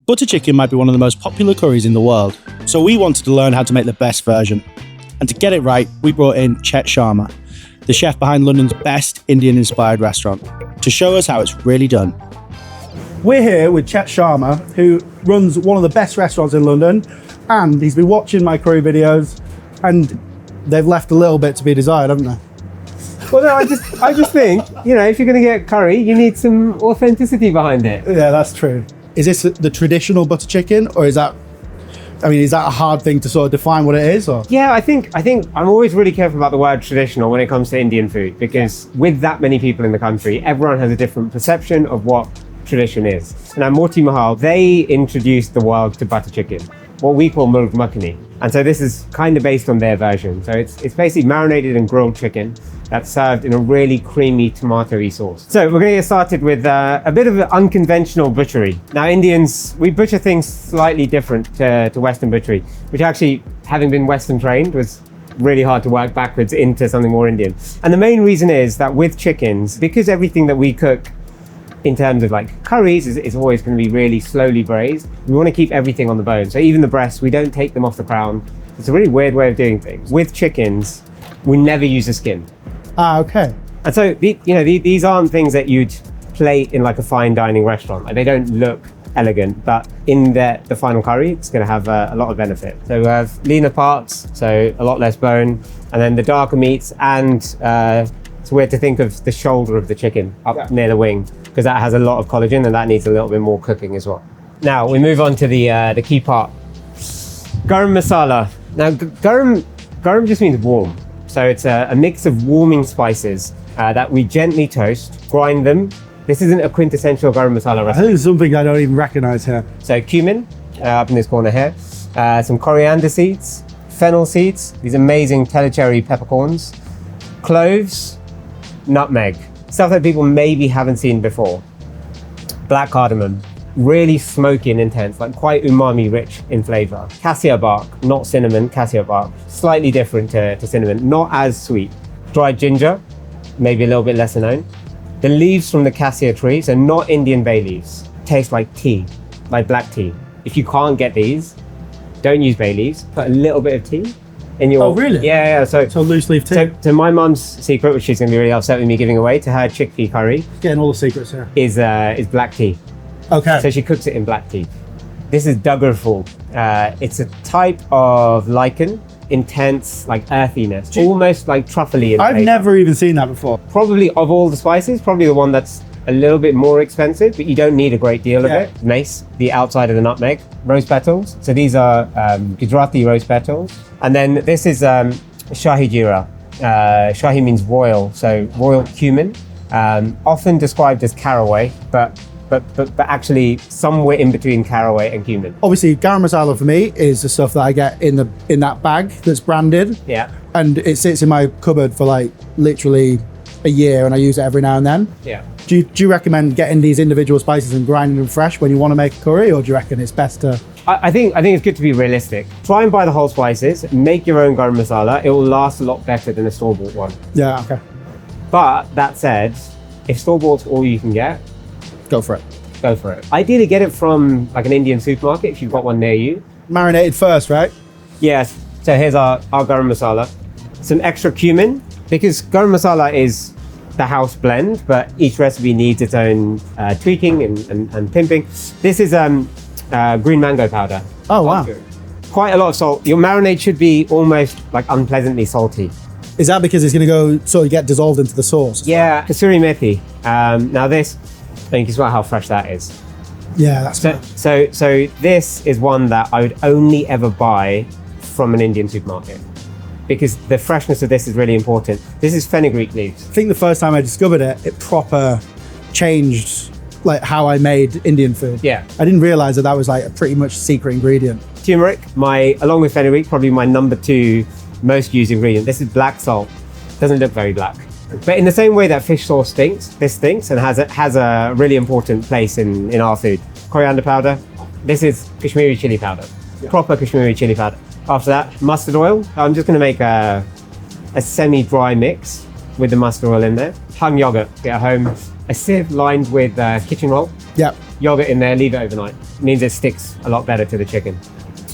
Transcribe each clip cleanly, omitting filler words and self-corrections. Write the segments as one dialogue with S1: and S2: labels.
S1: Butter chicken might be one of the most popular curries in the world, so we wanted to learn how to make the best version. And to get it right, we brought in Chet Sharma, the chef behind London's best Indian-inspired restaurant, to show us how it's really done. We're here with Chet Sharma, who runs one of the best restaurants in London, and he's been watching my curry videos, and they've left a little bit to be desired, haven't they?
S2: Well, no, I just think, you know, if you're going to get curry, you need some authenticity behind it.
S1: Yeah, that's true. Is this the traditional butter chicken, or is that a hard thing to sort of define what it is? Or?
S2: Yeah, I think I'm always really careful about the word traditional when it comes to Indian food, because with that many people in the country, everyone has a different perception of what tradition is. Now, Moti Mahal, they introduced the world to butter chicken, what we call mulg makhani. And so this is kind of based on their version. So it's basically marinated and grilled chicken that's served in a really creamy tomatoey sauce. So we're going to get started with a bit of an unconventional butchery. Now, Indians, we butcher things slightly different to Western butchery, which actually, having been Western trained, was really hard to work backwards into something more Indian. And the main reason is that with chickens, because everything that we cook in terms of like curries is always going to be really slowly braised, we want to keep everything on the bone. So even the breasts, we don't take them off the crown. It's a really weird way of doing things. With chickens, we never use the skin.
S1: Ah, okay.
S2: And so these aren't things that you'd plate in like a fine dining restaurant. Like, they don't look elegant, but in the final curry, it's going to have a lot of benefit. So we have leaner parts, so a lot less bone, and then the darker meats, and it's weird to think of the shoulder of the chicken up near the wing, because that has a lot of collagen and that needs a little bit more cooking as well. Now we move on to the key part, Garam Masala. Now garam just means warm. So it's a mix of warming spices that we gently toast, grind them. This isn't a quintessential Garam Masala recipe.
S1: I think it's something I don't even recognize here.
S2: So cumin, up in this corner here, some coriander seeds, fennel seeds, these amazing telecherry peppercorns, cloves, nutmeg, stuff that people maybe haven't seen before. Black cardamom, really smoky and intense, like quite umami rich in flavor. Cassia bark, not cinnamon, cassia bark, slightly different to cinnamon, not as sweet. Dried ginger, maybe a little bit lesser known. The leaves from the cassia tree, so not Indian bay leaves, taste like tea, like black tea. If you can't get these, don't use bay leaves, put a little bit of tea in your...
S1: Oh, really?
S2: Yeah. So
S1: loose leaf tea.
S2: So my mum's secret, which she's going to be really upset with me giving away, to her chickpea curry,
S1: Getting all the secrets here.
S2: is black tea.
S1: Okay.
S2: So she cooks it in black tea. This is duggerful. It's a type of lichen, intense, like earthiness, almost like truffly in
S1: I've
S2: flavor.
S1: never even seen that before.
S2: Probably of all the spices, probably the one that's a little bit more expensive, but you don't need a great deal of it. Mace, the outside of the nutmeg, rose petals. So these are Gujarati rose petals. And then this is Shahi Jeera. Shahi means royal, so royal cumin, often described as caraway, but actually somewhere in between caraway and cumin.
S1: Obviously, garam masala for me is the stuff that I get in that bag that's branded.
S2: Yeah.
S1: And it sits in my cupboard for like literally a year, and I use it every now and then.
S2: Yeah.
S1: Do you recommend getting these individual spices and grinding them fresh when you want to make a curry, or do you reckon it's best to...
S2: I think it's good to be realistic. Try and buy the whole spices, make your own garam masala. It will last a lot better than a store-bought one.
S1: Yeah, okay.
S2: But that said, if store-bought's all you can get,
S1: Go for it.
S2: go for it. Ideally get it from like an Indian supermarket if you've got one near you.
S1: Marinated first, right?
S2: Yes, so here's our garam masala. Some extra cumin, because garam masala is the house blend, but each recipe needs its own tweaking and pimping. This is green mango powder.
S1: Oh, wow.
S2: Quite a lot of salt. Your marinade should be almost like unpleasantly salty.
S1: Is that because it's going to go sort of get dissolved into the sauce?
S2: Yeah, kasuri methi. Now this, I think, is about how fresh that is.
S1: Yeah, that's
S2: So this is one that I would only ever buy from an Indian supermarket, because the freshness of this is really important. This is fenugreek leaves.
S1: I think the first time I discovered it, it proper changed like how I made Indian food.
S2: Yeah.
S1: I didn't realize that was like a pretty much secret ingredient.
S2: Turmeric, along with fenugreek, probably my number 2 most used ingredient. This is black salt. Doesn't look very black. But in the same way that fish sauce stinks, this stinks and has a really important place in our food. Coriander powder. This is Kashmiri chili powder. Proper Kashmiri chili powder. After that, mustard oil. I'm just going to make a semi-dry mix with the mustard oil in there. Hung yogurt. Get home. A sieve lined with kitchen roll.
S1: Yeah.
S2: yogurt in there, leave it overnight. It means it sticks a lot better to the chicken.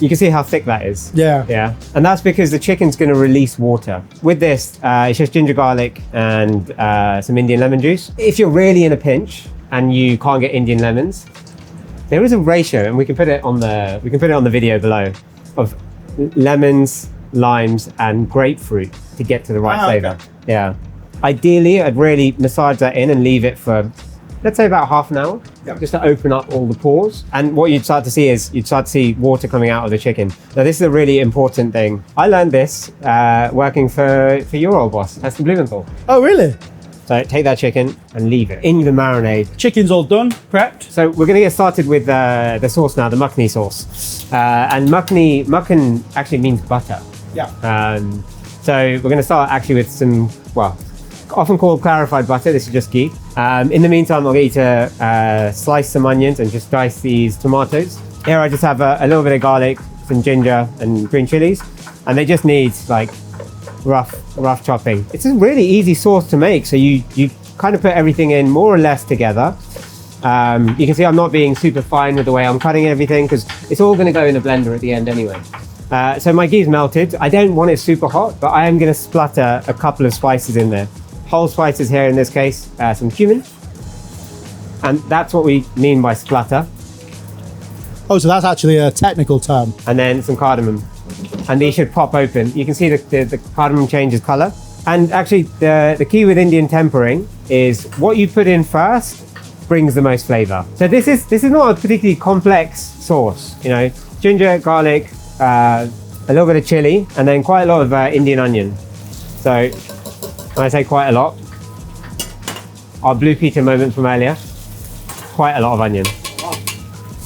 S2: You can see how thick that is.
S1: Yeah.
S2: Yeah. And that's because the chicken's going to release water. With this, it's just ginger, garlic, and some Indian lemon juice. If you're really in a pinch and you can't get Indian lemons, there is a ratio, and we can put it on the video below, of lemons, limes, and grapefruit to get to the right flavor.
S1: Okay.
S2: Yeah. Ideally, I'd really massage that in and leave it for, let's say, about half an hour, just to open up all the pores. And what you'd start to see is water coming out of the chicken. Now, this is a really important thing. I learned this working for your old boss, Heston Blumenthal.
S1: Oh, really?
S2: So take that chicken and leave it in the marinade.
S1: Chicken's all done, prepped.
S2: So we're going to get started with the sauce now, the makhani sauce. And makhan actually means butter.
S1: Yeah.
S2: So we're going to start actually with some, well, often called clarified butter. This is just ghee. In the meantime, I'll get you to slice some onions and just dice these tomatoes. Here I just have a little bit of garlic, some ginger and green chilies, and they just need like rough chopping. It's a really easy sauce to make. So you kind of put everything in more or less together. You can see I'm not being super fine with the way I'm cutting everything because it's all going to go in a blender at the end anyway. So my ghee's melted. I don't want it super hot, but I am going to splatter a couple of spices in there. Whole spices here in this case, some cumin. And that's what we mean by splatter.
S1: Oh, so that's actually a technical term.
S2: And then some cardamom. And these should pop open. You can see the cardamom changes color. And actually the key with Indian tempering is what you put in first brings the most flavor. So this is not a particularly complex sauce, you know, ginger, garlic, a little bit of chili, and then quite a lot of Indian onion. So when I say quite a lot, our blue Peter moment from earlier, quite a lot of onion.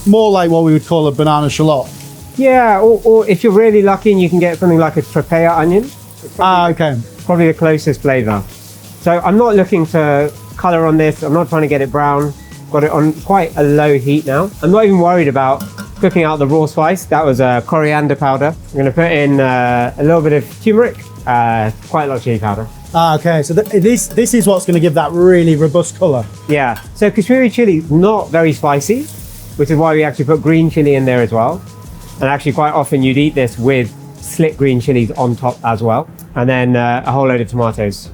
S1: More like what we would call a banana shallot.
S2: Yeah, or if you're really lucky and you can get something like a trapea onion.
S1: Okay.
S2: Probably the closest flavor. So I'm not looking for color on this. I'm not trying to get it brown. Got it on quite a low heat now. I'm not even worried about cooking out the raw spice. That was coriander powder. I'm going to put in a little bit of turmeric, quite a lot of chili powder.
S1: Okay, so this is what's going to give that really robust color.
S2: Yeah, so Kashmiri chili, not very spicy, which is why we actually put green chili in there as well. And actually quite often you'd eat this with slit green chilies on top as well. And then a whole load of tomatoes.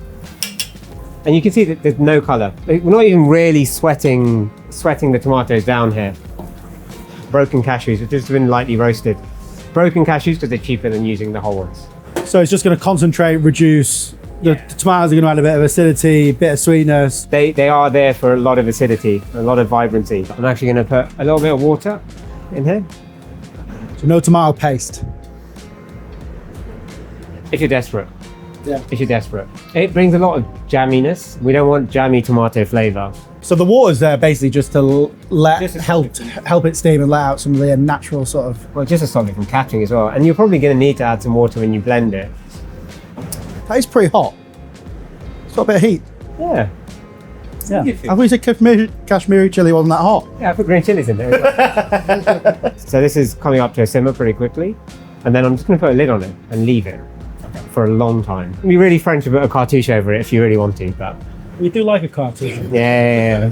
S2: And you can see that there's no color. We're not even really sweating the tomatoes down here. Broken cashews, which has been lightly roasted. Broken cashews because they're cheaper than using the whole ones.
S1: So it's just going to concentrate, reduce. The tomatoes are going to add a bit of acidity, bit of sweetness.
S2: They are there for a lot of acidity, a lot of vibrancy. I'm actually going to put a little bit of water in here.
S1: So no tomato paste.
S2: If you're desperate.
S1: Yeah.
S2: If you're desperate. It brings a lot of jamminess. We don't want jammy tomato flavor.
S1: So the water's there basically just to help it steam and let out some of the natural sort of.
S2: Well, just to stop it from catching as well. And you're probably going to need to add some water when you blend it.
S1: That is pretty hot. It's got a bit of heat.
S2: Yeah.
S1: Yeah. I thought you said Kashmiri chili wasn't that hot.
S2: Yeah, I put green chilies in there as well. So this is coming up to a simmer pretty quickly. And then I'm just going to put a lid on it and leave it for a long time. It'd be really French to put a cartouche over it if you really want to, but...
S1: We do like a cartoon.
S2: Yeah.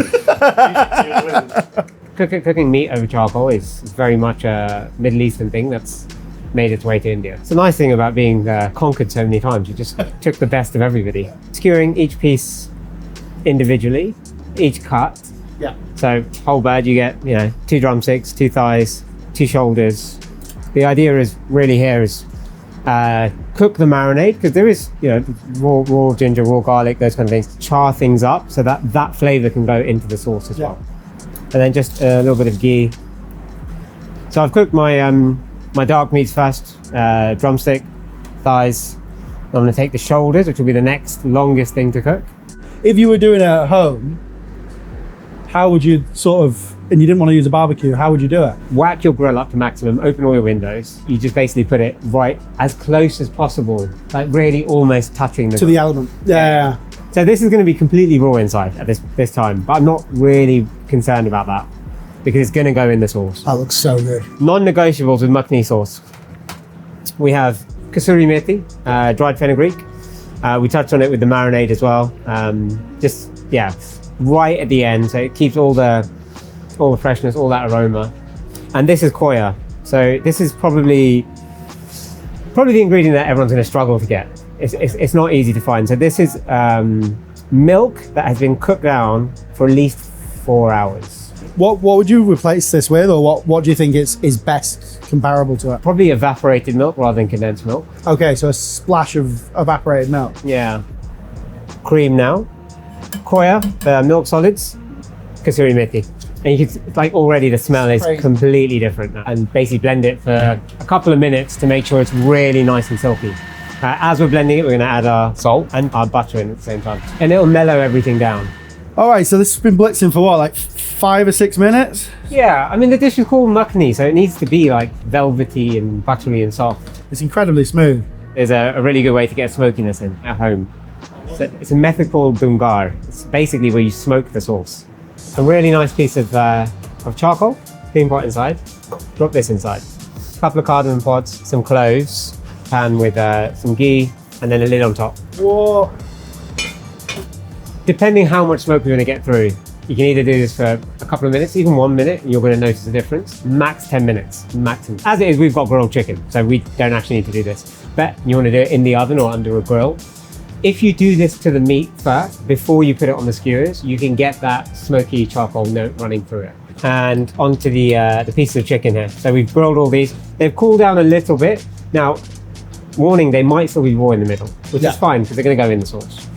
S2: Cooking meat over charcoal is very much a Middle Eastern thing that's made its way to India. It's a nice thing about being conquered so many times. You just took the best of everybody. Skewering each piece individually, each cut.
S1: Yeah.
S2: So whole bird, you get 2 drumsticks, 2 thighs, 2 shoulders. The idea is really here is cook the marinade because there is raw ginger, raw garlic, those kind of things. Char things up so that flavor can go into the sauce as well. And then just a little bit of ghee. So I've cooked my my dark meats first, drumstick, thighs. I'm going to take the shoulders, which will be the next longest thing to cook.
S1: If you were doing it at home, how would you and you didn't want to use a barbecue, how would you do it?
S2: Whack your grill up to maximum, open all your windows. You just basically put it right as close as possible, like really almost touching the
S1: to the element. Yeah.
S2: So this is going to be completely raw inside at this time, but I'm not really concerned about that because it's going to go in the sauce.
S1: That looks so good.
S2: Non-negotiables with makhani sauce. We have kasuri methi, dried fenugreek. We touched on it with the marinade as well. Right at the end, so it keeps all the all the freshness, all that aroma. And this is koya. So this is probably the ingredient that everyone's going to struggle to get. It's not easy to find. So this is milk that has been cooked down for at least 4 hours.
S1: What would you replace this with, or what do you think is best comparable to it?
S2: Probably evaporated milk rather than condensed milk.
S1: Okay, so a splash of evaporated milk.
S2: Yeah. Cream now. Koya, milk solids, kasuri methi. And you can, like, already the smell is completely different now. And basically blend it for a couple of minutes to make sure it's really nice and silky. As we're blending it, we're going to add our salt and our butter in at the same time. And it'll mellow everything down.
S1: All right, so this has been blitzing for what, like 5 or 6 minutes?
S2: Yeah, I mean, the dish is called makhani, so it needs to be like velvety and buttery and soft.
S1: It's incredibly smooth.
S2: There's a really good way to get smokiness in at home. So it's a method called dungar. It's basically where you smoke the sauce. A really nice piece of charcoal, clean pot inside. Drop this inside. A couple of cardamom pods, some cloves, pan with some ghee, and then a lid on top.
S1: Whoa.
S2: Depending how much smoke you're going to get through, you can either do this for a couple of minutes, even 1 minute, and you're going to notice a difference. Max 10 minutes, maximum. As it is, we've got grilled chicken, so we don't actually need to do this. But you want to do it in the oven or under a grill. If you do this to the meat first, before you put it on the skewers, you can get that smoky charcoal note running through it. And onto the pieces of chicken here. So we've grilled all these. They've cooled down a little bit. Now, warning, they might still be raw in the middle, which is fine because they're going to go in the sauce.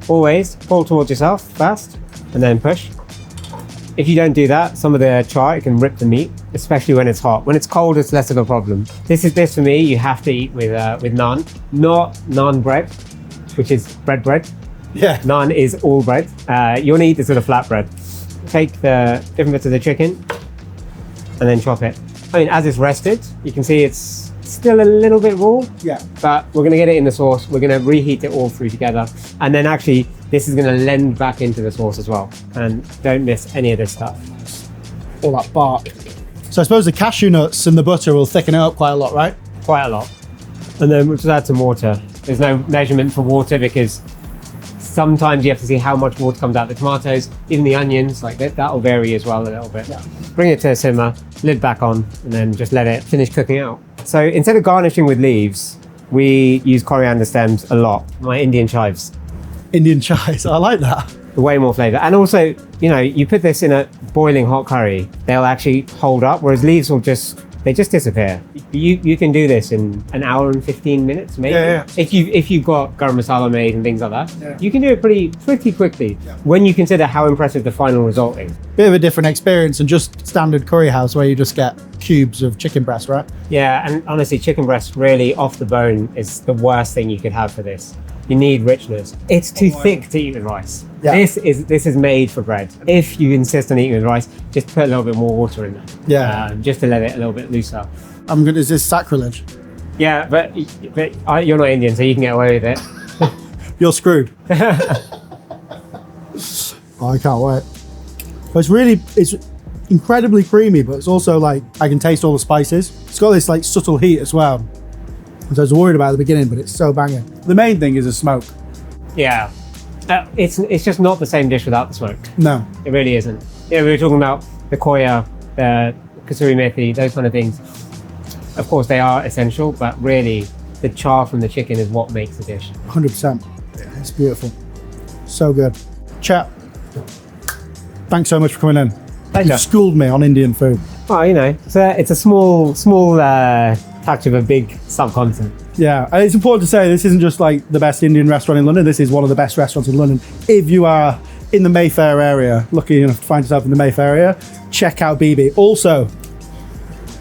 S2: Always pull towards yourself fast and then push. If you don't do that, some of the char, it can rip the meat, especially when it's hot. When it's cold, it's less of a problem. This for me, you have to eat with naan, not naan bread, which is bread.
S1: Yeah.
S2: Naan is all bread. You want to eat this with a flat bread. Take the different bits of the chicken and then chop it. I mean, as it's rested, you can see it's still a little bit raw. Yeah. But we're going to get it in the sauce. We're going to reheat it all through together. And then actually, this is going to blend back into the sauce as well. And don't miss any of this stuff.
S1: All that bark. So I suppose the cashew nuts and the butter will thicken it up quite a lot, right?
S2: Quite a lot. And then we'll just add some water. There's no measurement for water because sometimes you have to see how much water comes out of the tomatoes. Even the onions, like that'll vary as well a little bit. Yeah. Bring it to a simmer, lid back on, and then just let it finish cooking out. So instead of garnishing with leaves, we use coriander stems a lot. My Indian chives.
S1: Indian chives, I like that.
S2: Way more flavor. And also, you know, you put this in a boiling hot curry, they'll actually hold up, whereas leaves will just disappear. You can do this in an hour and 15 minutes, maybe.
S1: Yeah.
S2: If you've got garam masala made and things like that,
S1: yeah,
S2: you can do it pretty quickly. Yeah. When you consider how impressive the final result is.
S1: Bit of a different experience than just standard curry house where you just get cubes of chicken breast, right?
S2: Yeah, and honestly, chicken breast really off the bone is the worst thing you could have for this. You need richness. It's too thick to eat with rice. Yeah. This is made for bread. If you insist on eating with rice, just put a little bit more water in there.
S1: Yeah.
S2: Just to let it a little bit looser.
S1: Is this sacrilege?
S2: Yeah, but you're not Indian, so you can get away with it.
S1: You're screwed. Oh, I can't wait. But it's incredibly creamy, but it's also like, I can taste all the spices. It's got this like subtle heat as well. So I was worried about at the beginning, but it's so banging. The main thing is the smoke.
S2: Yeah. It's just not the same dish without the smoke.
S1: No.
S2: It really isn't. Yeah, we were talking about the koya, the kasuri methi, those kind of things. Of course, they are essential, but really, the char from the chicken is what makes the dish.
S1: 100%. It's beautiful. So good. Chet, thanks so much for coming in.
S2: Pleasure.
S1: You've schooled me on Indian food.
S2: Oh, you know, it's a small touch of a big subcontinent.
S1: Yeah, and it's important to say this isn't just like the best Indian restaurant in London. This is one of the best restaurants in London. If you are in the Mayfair area, lucky enough to find yourself in the Mayfair area, check out BiBi. Also,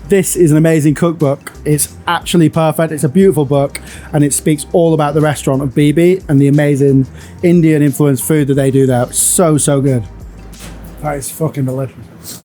S1: this is an amazing cookbook. It's actually perfect. It's a beautiful book, and it speaks all about the restaurant of BiBi and the amazing Indian influenced food that they do there. So good. That is fucking delicious.